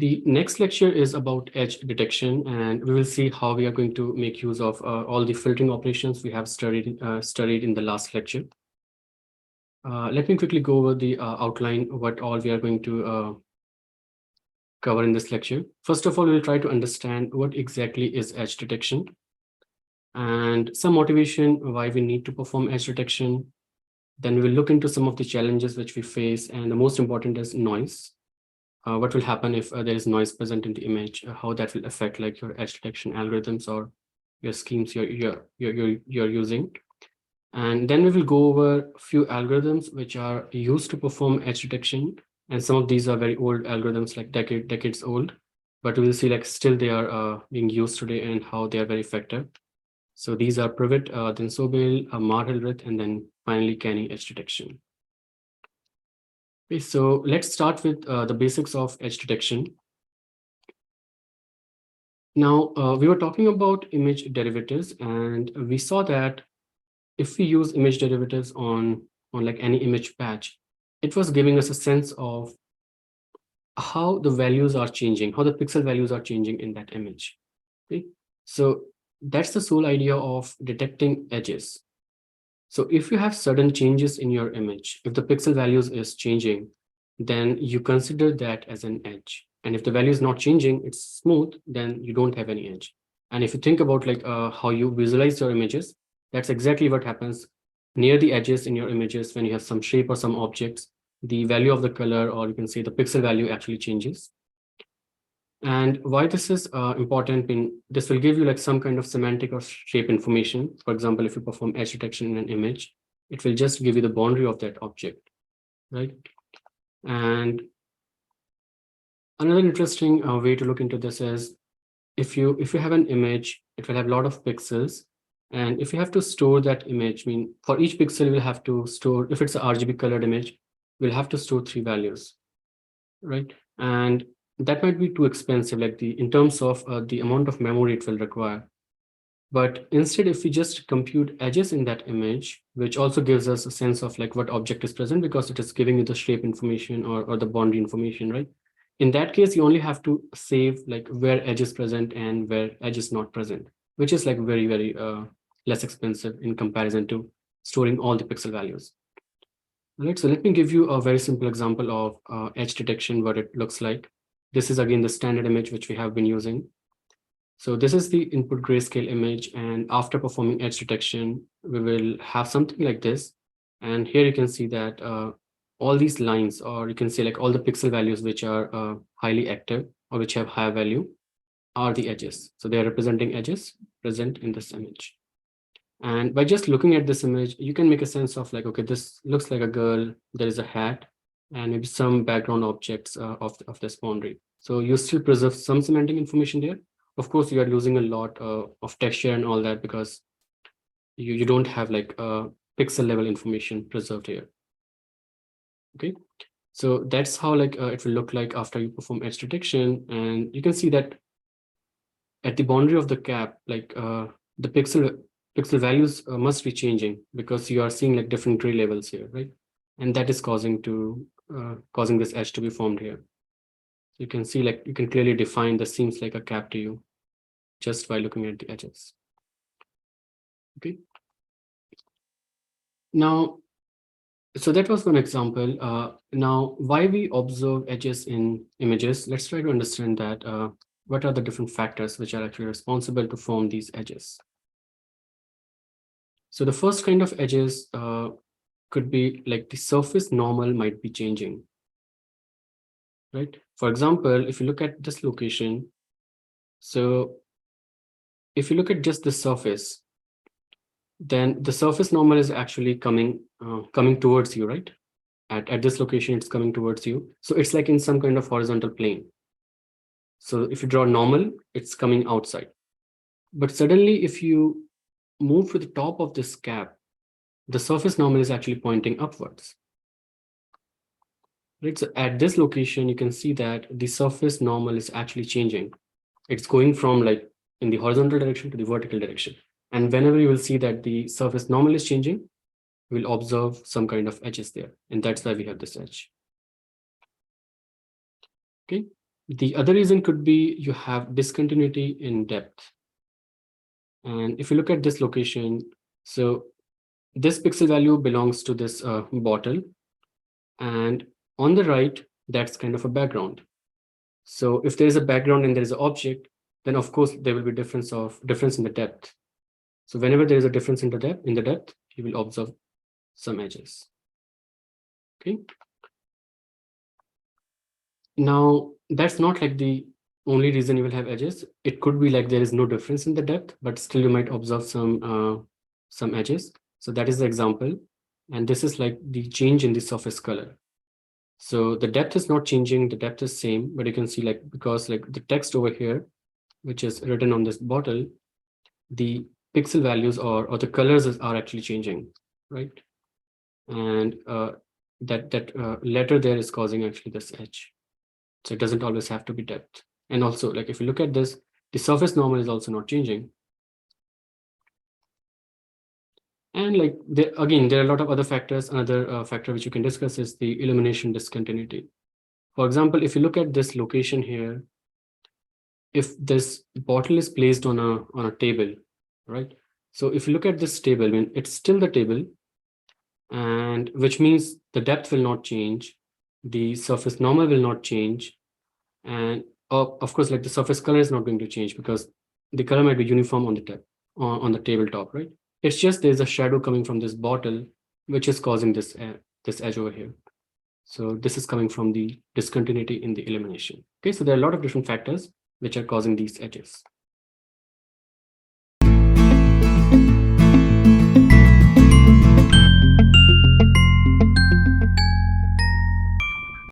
The next lecture is about edge detection, and we will see how we are going to make use of all the filtering operations we have studied in the last lecture. Let me quickly go over the outline, what all we are going to cover in this lecture. First of all, we'll try to understand what exactly is edge detection and some motivation why we need to perform edge detection. Then we will look into some of the challenges which we face, and the most important is noise. What will happen if there is noise present in the image, how that will affect like your edge detection algorithms or your schemes you're using. And then we will go over a few algorithms which are used to perform edge detection. And some of these are very old algorithms, like decades old, but we will see like still they are being used today and how they are very effective. So these are Privet, then Sobel, Marhilrith, and then finally Canny edge detection. Okay, so let's start with the basics of edge detection. Now, we were talking about image derivatives, and we saw that if we use image derivatives on like any image patch, it was giving us a sense of how the values are changing, how the pixel values are changing in that image. Okay, so that's the sole idea of detecting edges. So if you have sudden changes in your image, if the pixel values is changing, then you consider that as an edge. And if the value is not changing, it's smooth, then you don't have any edge. And if you think about like how you visualize your images, that's exactly what happens near the edges in your images. When you have some shape or some objects, the value of the color, or you can say the pixel value, actually changes. And why this is important, this will give you like some kind of semantic or shape information. For example, if you perform edge detection in an image, it will just give you the boundary of that object, right? And another interesting way to look into this is if you have an image, it will have a lot of pixels. And if you have to store that image, for each pixel, we'll have to store, if it's a RGB colored image, we'll have to store 3 values, right? And that might be too expensive, like in terms of the amount of memory it will require. But instead, if we just compute edges in that image, which also gives us a sense of like what object is present, because it is giving you the shape information or the boundary information, right? In that case, you only have to save like where edge is present and where edge is not present, which is like very, very less expensive in comparison to storing all the pixel values. All right, so let me give you a very simple example of edge detection, what it looks like. This is again the standard image which we have been using. So this is the input grayscale image, and after performing edge detection, we will have something like this. And here you can see that all these lines, or you can say like all the pixel values which are highly active or which have higher value, are the edges. So they are representing edges present in this image. And by just looking at this image, you can make a sense of like, okay, this looks like a girl, there is a hat, and maybe some background objects of this boundary. So you still preserve some semantic information there. Of course, you are losing a lot of texture and all that because you don't have like pixel level information preserved here. Okay, so that's how like it will look like after you perform edge detection. And you can see that at the boundary of the cap, like the pixel values must be changing because you are seeing like different gray levels here, right? And that is causing this edge to be formed here. You can see like you can clearly define this seems like a cap to you just by looking at the edges. Okay. Now, so that was one example. Now, why we observe edges in images? Let's try to understand that. What are the different factors which are actually responsible to form these edges? So the first kind of edges could be like the surface normal might be changing, right? For example, if you look at this location, so if you look at just the surface, then the surface normal is actually coming towards you, right? At this location, it's coming towards you. So it's like in some kind of horizontal plane. So if you draw normal, it's coming outside. But suddenly, if you move to the top of this cap, the surface normal is actually pointing upwards. Right, so at this location, you can see that the surface normal is actually changing. It's going from like in the horizontal direction to the vertical direction. And whenever you will see that the surface normal is changing, we'll observe some kind of edges there. And that's why we have this edge. Okay. The other reason could be you have discontinuity in depth. And if you look at this location, so this pixel value belongs to this bottle. And on the right, that's kind of a background. So if there is a background and there is an object, then of course there will be difference in the depth. So whenever there is a difference in the depth, you will observe some edges. Okay. Now that's not like the only reason you will have edges. It could be like there is no difference in the depth, but still you might observe some edges. So that is the example. And this is like the change in the surface color. So the depth is not changing, the depth is same, but you can see like, because like the text over here, which is written on this bottle, the pixel values or the colors are actually changing, right? And that letter there is causing actually this edge. So it doesn't always have to be depth. And also, like if you look at this, the surface normal is also not changing. And like again, there are a lot of other factors. Another factor which you can discuss is the illumination discontinuity. For example, if you look at this location here, if this bottle is placed on a table, right? So if you look at this table, I mean, it's still the table, and which means the depth will not change, the surface normal will not change, and of course, like the surface color is not going to change because the color might be uniform on the tabletop, right? It's just there's a shadow coming from this bottle, which is causing this edge over here. So this is coming from the discontinuity in the illumination. Okay, so there are a lot of different factors which are causing these edges.